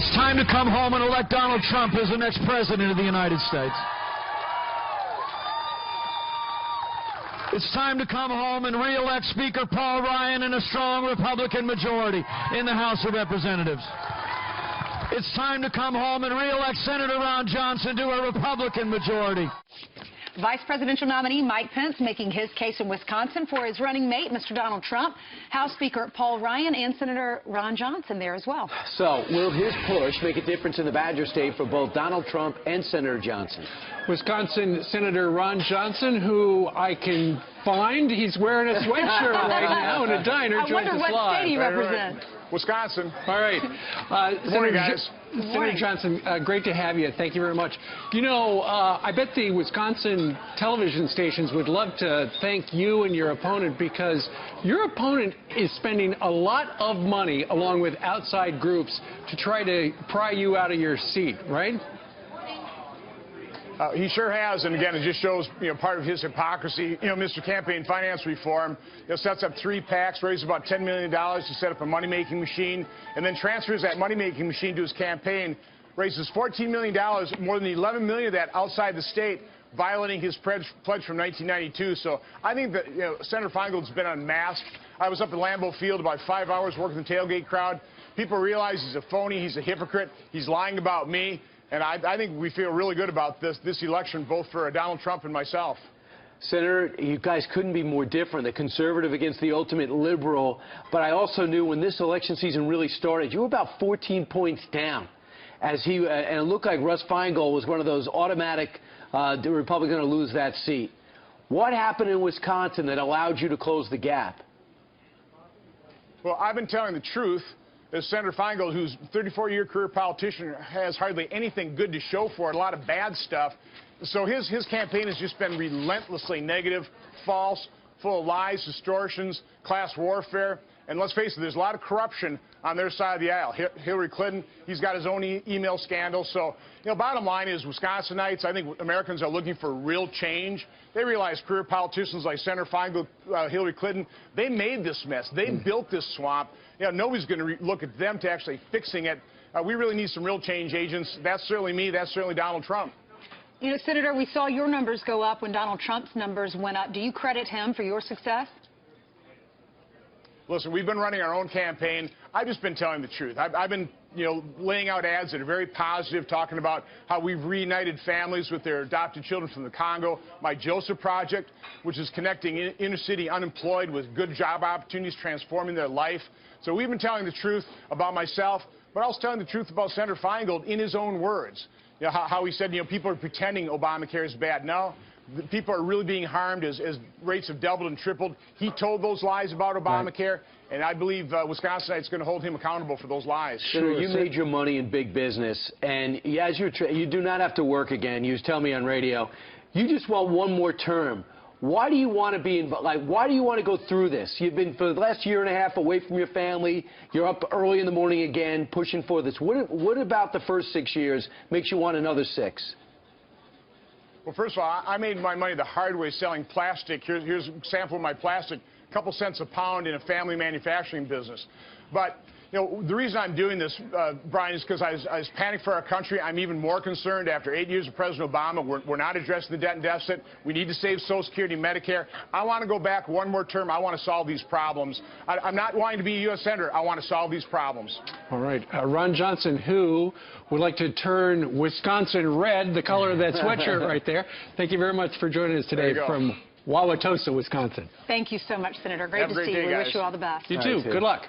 It's time to come home and elect Donald Trump as the next president of the United States. It's time to come home and re-elect Speaker Paul Ryan in a strong Republican majority in the House of Representatives. It's time to come home and re-elect Senator Ron Johnson to a Republican majority. Vice presidential nominee Mike Pence making his case in Wisconsin for his running mate, Mr. Donald Trump. House Speaker Paul Ryan and Senator Ron Johnson there as well. So, will his push make a difference in the Badger State for both Donald Trump and Senator Johnson? Wisconsin Senator Ron Johnson, who I can find, he's wearing a sweatshirt right now in a diner. I wonder what state he represents. Wisconsin. All right. Good morning, guys. Senator Johnson, great to have you. Thank you very much. You know, I bet the Wisconsin television stations would love to thank you and your opponent, because your opponent is spending a lot of money along with outside groups to try to pry you out of your seat, right? He sure has, and again, it just shows, part of his hypocrisy. Mr. Campaign Finance Reform, sets up 3 PACs, raises about $10 million to set up a money-making machine, and then transfers that money-making machine to his campaign, raises $14 million, more than $11 million of that outside the state, violating his pledge from 1992. So I think that Senator Feingold's been unmasked. I was up at Lambeau Field about 5 hours working the tailgate crowd. People realize he's a phony, he's a hypocrite, he's lying about me. And I think we feel really good about this election, both for Donald Trump and myself. Senator, you guys couldn't be more different, the conservative against the ultimate liberal. But I also knew when this election season really started, you were about 14 points down. And it looked like Russ Feingold was one of those automatic the Republican going to lose that seat. What happened in Wisconsin that allowed you to close the gap? Well, I've been telling the truth. As Senator Feingold, who's a 34-year career politician, has hardly anything good to show for it, a lot of bad stuff. So his campaign has just been relentlessly negative, false, full of lies, distortions, class warfare. And let's face it, there's a lot of corruption on their side of the aisle. Hillary Clinton, he's got his own email scandal. So, bottom line is, Wisconsinites, I think Americans are looking for real change. They realize career politicians like Senator Feingold, Hillary Clinton, they made this mess. They built this swamp. Nobody's going to look at them to actually fixing it. We really need some real change agents. That's certainly me. That's certainly Donald Trump. Senator, we saw your numbers go up when Donald Trump's numbers went up. Do you credit him for your success? Listen, we've been running our own campaign. I've just been telling the truth. I've been, laying out ads that are very positive, talking about how we've reunited families with their adopted children from the Congo. My Joseph Project, which is connecting inner-city unemployed with good job opportunities, transforming their life. So we've been telling the truth about myself, but also telling the truth about Senator Feingold in his own words. How he said, people are pretending Obamacare is bad. No. People are really being harmed as rates have doubled and tripled. He told those lies about Obamacare, and I believe Wisconsinites going to hold him accountable for those lies. Sure, you made your money in big business, and as you do not have to work again. You tell me on radio, you just want one more term. Why do you want to be involved? Why do you want to go through this? You've been for the last year and a half away from your family. You're up early in the morning again, pushing for this. What about the first 6 years makes you want another 6? Well, first of all, I made my money the hard way selling plastic. Here's a sample of my plastic, a couple cents a pound in a family manufacturing business. But, the reason I'm doing this, Brian, is because I was panicked for our country. I'm even more concerned after 8 years of President Obama. We're not addressing the debt and deficit. We need to save Social Security and Medicare. I want to go back one more term. I want to solve these problems. I'm not wanting to be a U.S. Senator. I want to solve these problems. All right. Ron Johnson, who would like to turn Wisconsin red, the color of that sweatshirt right there. Thank you very much for joining us today from Wauwatosa, Wisconsin. Thank you so much, Senator. Great to see you. We wish you all the best. You too. Good luck.